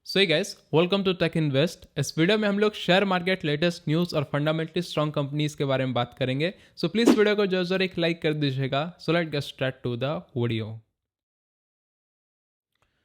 So guys, welcome to tech invest. इस video में हम लोग शेयर मार्केट लेटेस्ट न्यूज़ और फंडामेंटली स्ट्रॉन्ग कंपनीज के बारे में बात करेंगे। सो प्लीज़ वीडियो को जरूर एक लाइक कर दीजिएगा। So let's get start to the video.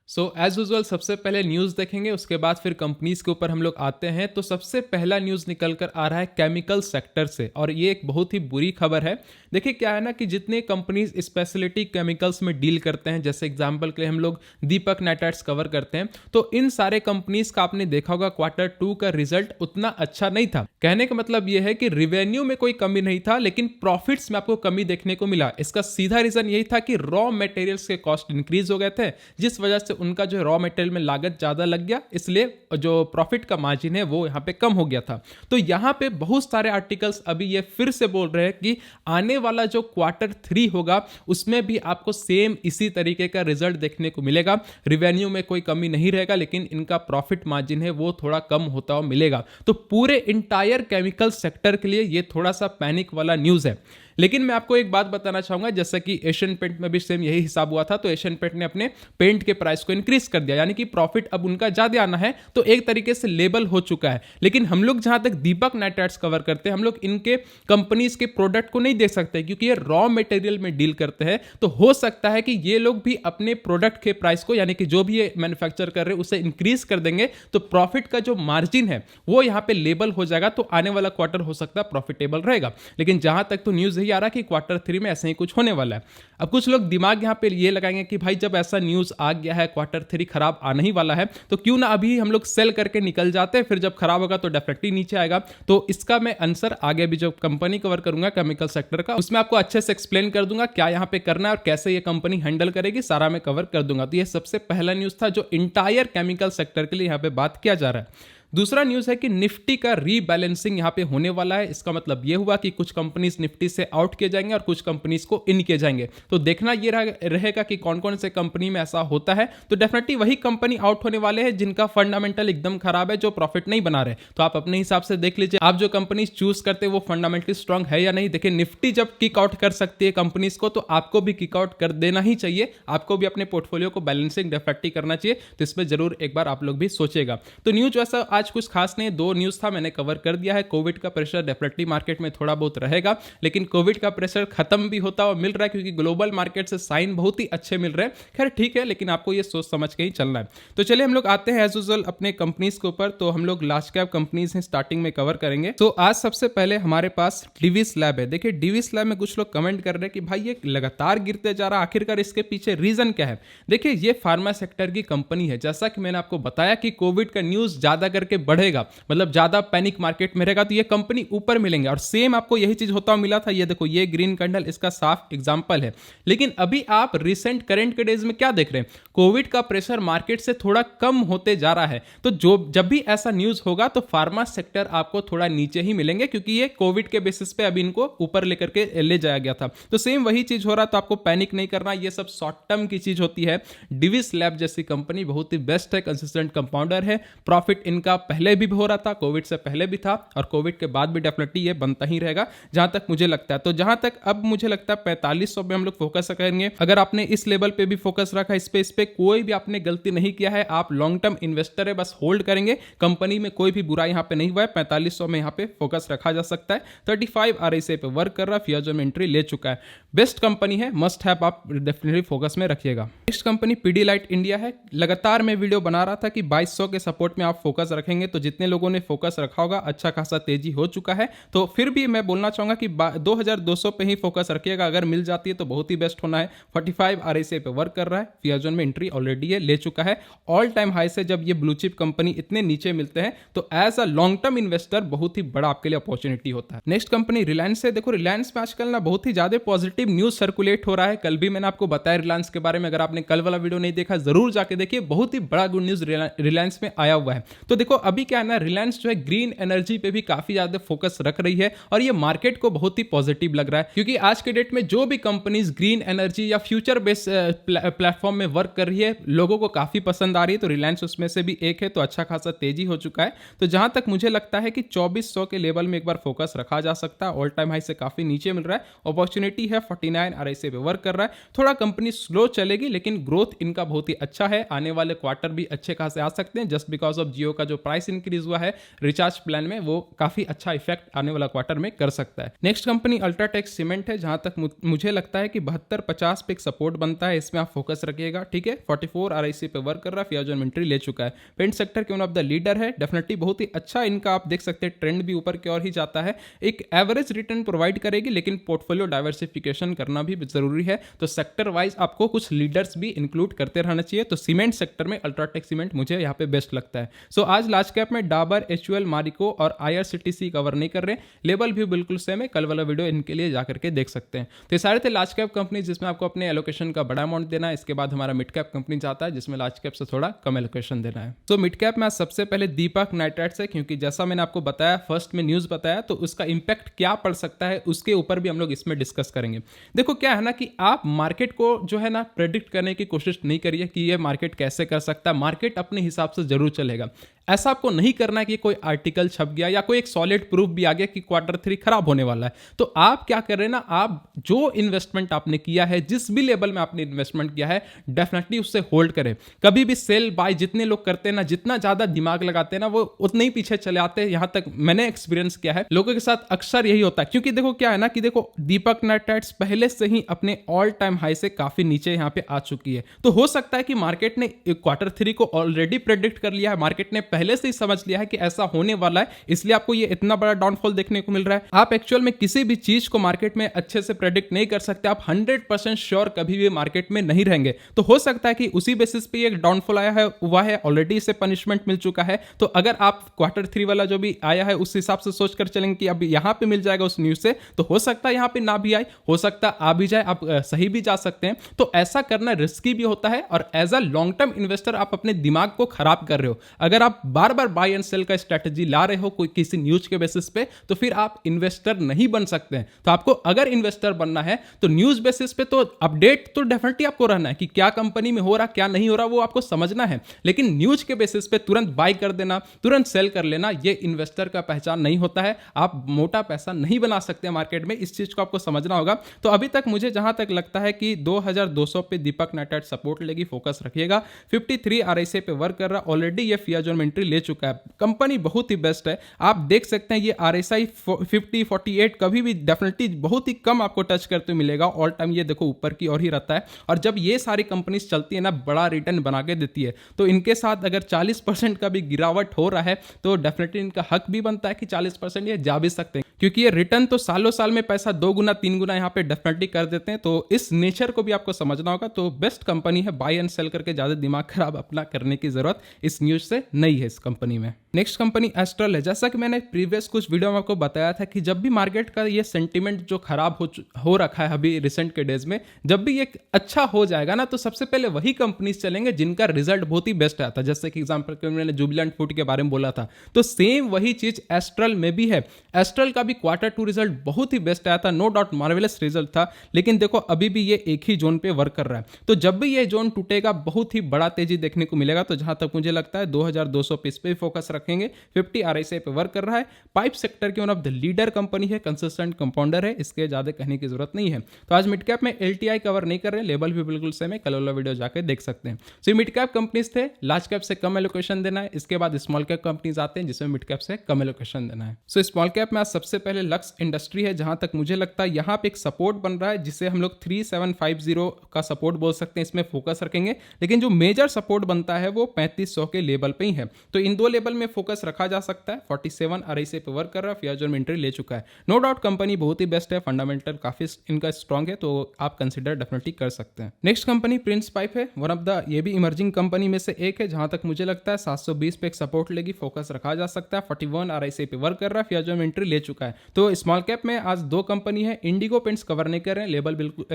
So as usual सबसे पहले न्यूज़ देखेंगे, उसके बाद फिर कंपनीज के ऊपर हम लोग आते हैं। तो सबसे पहला न्यूज़ निकल कर आ रहा है केमिकल सेक्टर से, और ये एक बहुत ही बुरी खबर है। देखिए क्या है ना कि जितने कंपनीज स्पेशलिटी केमिकल्स में डील करते हैं, जैसे एग्जांपल के लिए हम लोग दीपक नाइट्राइट्स कवर करते हैं, तो इन सारे कंपनीज का आपने देखा होगा Q2 का रिजल्ट उतना अच्छा नहीं था। कहने का मतलब ये है कि रिवेन्यू में कोई कमी नहीं था, लेकिन प्रॉफिट्स में आपको कमी देखने को मिला। इसका सीधा रीजन यही था कि रॉ मटेरियल्स के कॉस्ट इंक्रीज हो गए थे, जिस वजह से उनका जो रॉ मटेरियल में लागत ज्यादा लग गया, इसलिए जो प्रॉफिट का मार्जिन है वो यहाँ पे कम हो गया था। तो यहाँ पे बहुत सारे आर्टिकल्स अभी ये फिर से बोल रहे हैं कि आने वाला जो Q3 होगा उसमें भी आपको सेम इसी तरीके का रिजल्ट देखने को मिलेगा। रिवेन्यू में कोई कमी नहीं रहेगा, लेकिन इनका प्रॉफिट मार्जिन है वो थोड़ा कम होता हुआ मिलेगा। तो पूरे इंटायर केमिकल सेक्टर के लिए ये थोड़ा सा पैनिक वाला न्यूज़ है। लेकिन मैं आपको एक बात बताना चाहूंगा, जैसा कि एशियन पेंट में भी सेम यही हिसाब हुआ था। तो एशियन पेंट ने अपने पेंट के प्राइस को इंक्रीज कर दिया, यानी कि प्रॉफिट अब उनका ज्यादा आना है, तो एक तरीके से लेबल हो चुका है। लेकिन हम लोग जहां तक दीपक नाइट्राइट्स कवर करते हैं, हम लोग इनके कंपनीज के प्रोडक्ट को नहीं देख सकते, क्योंकि ये रॉ मटेरियल में डील करते हैं। तो हो सकता है कि ये लोग भी अपने प्रोडक्ट के प्राइस को, यानी कि जो भी ये मैन्युफैक्चर कर रहे हैं उसे इंक्रीज कर देंगे, तो प्रॉफिट का जो मार्जिन है वो यहाँ पे लेबल हो जाएगा। तो आने वाला क्वार्टर हो सकता है प्रॉफिटेबल रहेगा। लेकिन जहां तक तो न्यूज यही आ रहा है कि Q3 में ऐसे ही कुछ होने वाला है। अब कुछ लोग दिमाग यहां पे ये लगाएंगे कि भाई जब ऐसा न्यूज आ गया है, Q3 खराब आने ही वाला है, तो क्यों ना अभी हम लोग सेल करके निकल जाते हैं, फिर जब खराब होगा तो डेफिनेटली नीचे आएगा। तो इसका मैं आंसर आगे भी जो कंपनी कवर करूंगा केमिकल सेक्टर का, उसमें आपको अच्छे से एक्सप्लेन कर दूंगा क्या यहां पे करना है और कैसे ये कंपनी हैंडल करेगी, सारा मैं कवर कर दूंगा। तो ये सबसे पहला न्यूज था जो इंटायर केमिकल सेक्टर के लिए यहां पे बात किया जा रहा है। दूसरा न्यूज़ है कि निफ्टी का रीबैलेंसिंग यहां पे होने वाला है। इसका मतलब यह हुआ कि कुछ कंपनीज निफ्टी से आउट किए जाएंगे और कुछ कंपनीज को इन किए जाएंगे। तो देखना ये रहेगा कि कौन कौन से कंपनी में ऐसा होता है। तो डेफिनेटली वही कंपनी आउट होने वाले हैं जिनका फंडामेंटल एकदम खराब है, जो प्रॉफिट नहीं बना रहे। तो आप अपने हिसाब से देख लीजिए, आप जो कंपनीज चूज करते हैं वो फंडामेंटली स्ट्रांग है या नहीं। देखिए निफ्टी जब किक आउट कर सकती है कंपनीज को, तो आपको भी किक आउट कर देना ही चाहिए। आपको भी अपने पोर्टफोलियो को बैलेंसिंग डेफिनेटली करना चाहिए। तो इसमें जरूर एक बार आप लोग भी सोचेगा। तो न्यूज वैसा आज कुछ खास नहीं, दो न्यूज था मैंने कवर कर दिया है। कोविड का प्रेशर डेफिनेटली मार्केट में थोड़ा बहुत रहेगा, लेकिन कोविड का प्रेशर खत्म भी होता हुआ मिल रहा है, क्योंकि ग्लोबल मार्केट से साइन बहुत ही अच्छे मिल रहे हैं। खैर ठीक है, लेकिन आपको ये सोच समझ के ही चलना है। तो चलिए हम लोग आते हैं एज यूजुअल अपने कंपनीज के ऊपर। तो हम लोग लार्ज कैप कंपनीज हैं स्टार्टिंग में कवर करेंगे। तो आज सबसे पहले हमारे पास डिविस लैब है। देखिए डिविस लैब में कुछ लोग कमेंट कर रहे हैं कि भाई ये लगातार गिरते जा रहा है, आखिरकार इसके पीछे रीजन क्या है। देखिए ये फार्मा सेक्टर की कंपनी है। जैसा कि मैंने आपको बताया कि कोविड का न्यूज ज्यादा करके बढ़ेगा, मतलब ज्यादा पैनिक मार्केट में रहेगा, तो ये कंपनी ऊपर मिलेंगे। और सेम आपको यही चीज होता मिला था। ये देखो ये ग्रीन कैंडल इसका साफ एग्जांपल है। लेकिन अभी आप रिसेंट करंट के डेज में क्या देख रहे हैं, कोविड का प्रेशर मार्केट से थोड़ा कम होते जा रहा है। तो जब भी ऐसा न्यूज होगा तो फार्मा सेक्टर आपको थोड़ा नीचे ही मिलेंगे, क्योंकि ये कोविड के बेसिस पे अभी इनको ऊपर लेकर के ले जाया गया था। तो सेम वही चीज हो रहा, तो आपको पैनिक नहीं करना। ये सब शॉर्ट टर्म की चीज होती है। डिविस लैब जैसी कंपनी बहुत ही बेस्ट है, कंसिस्टेंट कंपाउंडर है। प्रॉफिट इनका पहले भी हो रहा था, कोविड से पहले भी था, और कोविड के बाद भी डेफिनेटली ये बनता ही रहेगा जहां तक मुझे लगता है। तो जहां तक अब मुझे लगता है 4500 में हम लोग फोकस करेंगे। अगर आपने इस लेवल पे भी फोकस रखा, इस पे कोई भी आपने गलती नहीं किया है। आप लॉन्ग टर्म इन्वेस्टर है, बस होल्ड करेंगे। कंपनी में कोई भी बुरा यहां पे नहीं हुआ है। 4500 में यहां पे फोकस रखा जा सकता है। 35 RSI पे वर्क कर रहा है, फियाजो में एंट्री ले चुका है। बेस्ट कंपनी है, मस्ट हैव, आप डेफिनेटली फोकस में रखिएगा। नेक्स्ट कंपनी पीडीलाइट इंडिया है। लगातार मैं वीडियो बना रहा था कि 2200 के सपोर्ट में आप फोकस रखेंगे, तो जितने लोगों ने फोकस रखा होगा अच्छा खासा तेजी हो चुका है। तो फिर भी मैं बोलना चाहूंगा कि 2200 पे ही फोकस रखिएगा। अगर मिल जाती है तो बहुत ही बेस्ट होना है। 45 RSI पे वर्क कर रहा है, फियाजोन में एंट्री ऑलरेडी ये ले चुका है। ऑल टाइम हाई से जब ये ब्लू चिप कंपनी इतने नीचे मिलते हैं, तो as a long term investor बहुत ही बड़ा आपके लिए अपॉर्चुनिटी होता है। नेक्स्ट कंपनी रिलायंस है। देखो रिलायंस में आजकल ना बहुत ही ज्यादा पॉजिटिव न्यूज सर्कुलेट हो रहा है। कल भी मैंने आपको बताया रिलायंस के बारे में। अगर आपने कल वाला वीडियो नहीं देखा जरूर जाके देखिए, बहुत ही बड़ा गुड न्यूज रिलायंस में आया हुआ है। तो देखो अभी क्या है ना, रिलायंस जो है ग्रीन एनर्जी पे भी काफी ज्यादा फोकस रख रही है और ये मार्केट को बहुत ही पॉजिटिव लग रहा है, क्योंकि आज के डेट में जो भी कंपनीज ग्रीन एनर्जी या फ्यूचर बेस्ड प्लेटफॉर्म में वर्क कर रही है लोगों को काफी पसंद आ रही है। तो रिलायंस उसमें से भी एक है, तो अच्छा खासा तेजी हो चुका है। तो जहां तक मुझे लगता है कि 2400 के लेवल में एक बार फोकस रखा जा सकता है। ऑल टाइम हाई से काफी नीचे मिल रहा है, अपॉर्चुनिटी है 49 RSI पे वर्क कर रहा है। थोड़ा कंपनी स्लो चलेगी लेकिन ग्रोथ इनका बहुत ही अच्छा है, आने वाले क्वार्टर भी अच्छे खासे आ सकते हैं जस्ट बिकॉज ऑफ जियो का जो प्राइस इंक्रीज हुआ है रिचार्ज प्लान में, वो काफी अच्छा इफेक्ट आने वाला क्वार्टर में कर सकता है। नेक्स्ट कंपनी अल्ट्राटेक सीमेंट है, जहां तक मुझे लगता है कि 72-50 पे एक सपोर्ट बनता है, इसमें आप फोकस रखिएगा। ठीक है, 44 RSI पे वर्क कर रहा है, फियाज इन्वेंट्री ले चुका है। पेंट सेक्टर के वन ऑफ द लीडर है, डेफिनेटली बहुत ही अच्छा इनका आप देख सकते हैं ट्रेंड भी ऊपर की ओर ही जाता है। एक एवरेज रिटर्न प्रोवाइड करेगी लेकिन पोर्टफोलियो डाइवर्सिफिकेशन करना भी जरूरी है, तो सेक्टर वाइज आपको कुछ लीडर्स भी इंक्लूड करते रहना चाहिए। तो सीमेंट सेक्टर में अल्ट्राटेक सीमेंट मुझे यहाँ पे बेस्ट लगता है। सो आज लार्ज कैप में डाबर, HUL, मारिको और IRCTC कवर नहीं कर रहे, लेवल भी बिल्कुल सेम है। कल वाला वीडियो इनके लिए जाकर के देख सकते हैं। तो ये सारे थे लार्ज कैप कंपनी जिसमें आपको अपने एलोकेशन का बड़ा अमाउंट देना है। इसके बाद हमारा मिड कैप कंपनी जाता है जिसमें लार्ज कैप से थोड़ा कम एलोकेशन देना है। तो मिड कैप में सबसे पहले दीपक नाइट्राइट्स है, क्योंकि जैसा मैंने आपको बताया फर्स्ट में न्यूज बताया, तो उसका इंपैक्ट क्या पड़ सकता है उसके ऊपर भी हम लोग इसमें डिस्कस करेंगे। देखो क्या है ना कि आप मार्केट को जो है ना प्रेडिक्ट करने की कोशिश नहीं करिए कि ये मार्केट कैसे कर सकता है। मार्केट अपने हिसाब से जरूर चलेगा। ऐसा आपको नहीं करना है कि कोई आर्टिकल छप गया या कोई एक सॉलिड प्रूफ भी आ गया कि Q3 खराब होने वाला है। तो आप क्या कर रहे हैं ना, आप जो इन्वेस्टमेंट आपने किया है, जिस भी लेवल में आपने इन्वेस्टमेंट किया है, डेफिनेटली उससे होल्ड करें। कभी भी सेल बाय जितने लोग करते हैं ना, जितना ज्यादा दिमाग लगाते हैं ना, वो उतने ही पीछे चले आते हैं। यहां तक मैंने एक्सपीरियंस किया है, लोगों के साथ अक्सर यही होता है। क्योंकि देखो क्या है ना कि देखो दीपक नाइट्राइट्स पहले से ही अपने ऑल टाइम हाई से काफी नीचे यहां पे आ चुकी है। तो हो सकता है कि मार्केट ने Q3 को ऑलरेडी प्रेडिक्ट कर लिया है, मार्केट ने पहले से ही समझ लिया है कि ऐसा होने वाला है, इसलिए आपको ये इतना बड़ा डाउनफॉल देखने को मिल रहा है। आप एक्चुअल में किसी भी चीज को मार्केट में अच्छे से प्रेडिक्ट नहीं कर सकते। आप 100% श्योर कभी भी मार्केट में नहीं रहेंगे। तो हो सकता है कि उसी बेसिस पे एक डाउनफॉल आया है, हुआ है, ऑलरेडी इसे पनिशमेंट मिल चुका है। तो अगर आप Q3 वाला जो भी आया है उस हिसाब से सोचकर चलेंगे कि अब यहां पे मिल जाएगा उस न्यूज से, तो हो सकता है यहां पे ना भी आए, हो सकता है आ भी जाए, आप सही भी जा सकते हैं। तो ऐसा करना रिस्की भी होता है और as a long term investor आप अपने दिमाग को खराब कर रहे हो। अगर आप बार बार बाय एंड सेल का स्ट्रेटजी ला रहे हो कोई किसी न्यूज के बेसिस पे, तो फिर आप इन्वेस्टर नहीं बन सकते हैं। तो आपको अगर इन्वेस्टर बनना है तो न्यूज बेसिस पे तो अपडेट तो डेफिनेटली आपको रहना है कि क्या कंपनी में हो रहा क्या नहीं हो रहा, वो आपको समझना है। लेकिन न्यूज के बेसिस पे तुरंत बाय कर देना, तुरंत सेल कर लेना, ये इन्वेस्टर का पहचान नहीं होता है। आप मोटा पैसा नहीं बना सकते मार्केट में, इस चीज को आपको समझना होगा। तो अभी तक मुझे जहां तक लगता है कि 2200 पे दीपक नाइट्राइट्स सपोर्ट लेगी, फोकस रखिएगा। 53 RSI पे वर्क कर रहा, ऑलरेडी ये फियाज में एंट्री ले चुका है। कंपनी बहुत ही बेस्ट है, आप देख सकते हैं ये RSI 50, 48 कभी भी डेफिनेटली बहुत ही कम आपको टच करते मिलेगा। ऑल टाइम ये देखो ऊपर की ओर ही रहता है। और जब ये सारी कंपनीज चलती है ना, बड़ा रिटर्न बना के देती है, तो इनके साथ अगर 40% का भी गिरावट हो रहा है तो डेफिनेटली इनका हक भी बनता है कि 40% ये जा भी सकते हैं, क्योंकि ये रिटर्न तो सालों साल में पैसा 2 गुना 3 गुना यहाँ पे डेफिनेटली कर देते हैं। तो इस नेचर को भी आपको समझना होगा। तो बेस्ट कंपनी है, बाय एंड सेल करके ज्यादा दिमाग खराब अपना करने की जरूरत इस न्यूज से नहीं है इस कंपनी में। नेक्स्ट कंपनी एस्ट्रल है। जैसा कि मैंने प्रीवियस कुछ वीडियो में आपको बताया था कि जब भी मार्केट का ये सेंटीमेंट जो खराब हो रखा है अभी रिसेंट के डेज में, जब भी ये अच्छा हो जाएगा ना, तो सबसे पहले वही कंपनीज चलेंगे जिनका रिजल्ट बहुत ही बेस्ट आया था। जैसे कि एग्जांपल के मैंने जुबिलेंट फूड के बारे में बोला था, तो सेम वही चीज एस्ट्रल में भी है। एस्ट्रल का भी Q2 रिजल्ट बहुत ही बेस्ट आया था, नो डाउट मार्वेलस रिजल्ट था। लेकिन देखो अभी भी ये एक ही जोन पे वर्क कर रहा है। तो जब भी ये जोन टूटेगा बहुत ही बड़ा तेजी देखने को मिलेगा। तो जहां तक मुझे लगता है 2200 पे इस पे फोकस रखेंगे। 50 RSI पे वर्क कर रहा है। पाइप सेक्टर की one of the leader company है, कंसिस्टेंट कंपाउंडर है, इसके ज्यादा कहने की जरूरत नहीं है। तो आज मिड कैप में LTI कवर नहीं कर रहे, लेवल भी बिल्कुल सेम है, कल वाला वीडियो जाकर देख सकते हैं। सो मिड कैप कंपनीज थे, लार्ज कैप से कम एलोकेशन देना है। इसके बाद स्मॉल कैप कंपनीज आते हैं जिसमें मिड कैप से कम एलोकेशन देना है। सो स्मॉल कैप में आज सबसे पहले लक्स इंडस्ट्री है। जहां तक मुझे लगता है यहाँ पे एक सपोर्ट बन रहा है जिसे हम लोग 3750 का सपोर्ट बोल सकते हैं, इसमें फोकस रखेंगे। लेकिन जो मेजर सपोर्ट बनता है वो 3500 के लेवल पे ही है। तो इन दो लेवल में फोकस रखा जा सकता है। 47 RSI पे वर्क कर रहा है, फियाज में एंट्री ले चुका है। नो डाउट कंपनी बहुत ही बेस्ट है, फंडामेंटल काफी इनका स्ट्रॉन्ग है, तो आप कंसिडर डेफिनेटली कर सकते हैं। नेक्स्ट कंपनी प्रिंस पाइप है, वन ऑफ द ये भी इमर्जिंग कंपनी में से एक है। जहां तक मुझे लगता है 720 पे एक सपोर्ट लेगी, फोकस रखा जा सकता है। 41 RSI पे वर्क कर रहा है, फियाज में एंट्री ले चुका है। है। तो स्मॉल कैप में आज 2 कंपनी है, इंडिगो पेंट्स कवर नहीं कर रहे हैं,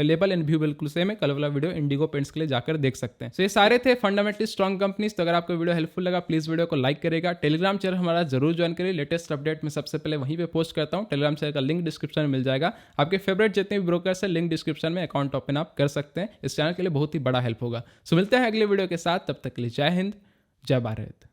लेबल एंड व्यू बिल्कुल सेम है, कल वाला वीडियो इंडिगो पेंट्स के लिए जाकर देख सकते हैं। तो ये सारे थे फंडामेंटली स्ट्रॉन्ग कंपनीज। तो अगर आपको वीडियो हेल्पफुल लगा प्लीज वीडियो को लाइक करेगा, टेलीग्राम चैनल हमारा जरूर ज्वाइन करिए, लेटेस्ट अपडेट मैं सबसे पहले वहीं पे पोस्ट करता हूँ। टेलीग्राम चैनल का लिंक डिस्क्रिप्शन में मिल जाएगा। आपके फेवरेट जितने भी ब्रोकर्स है लिंक डिस्क्रिप्शन में अकाउंट ओपन आप कर सकते हैं। इस चैनल के लिए बहुत ही बड़ा हेल्प होगा। सो मिलते हैं अगले वीडियो के साथ, तब तक के लिए जय हिंद, जय भारत।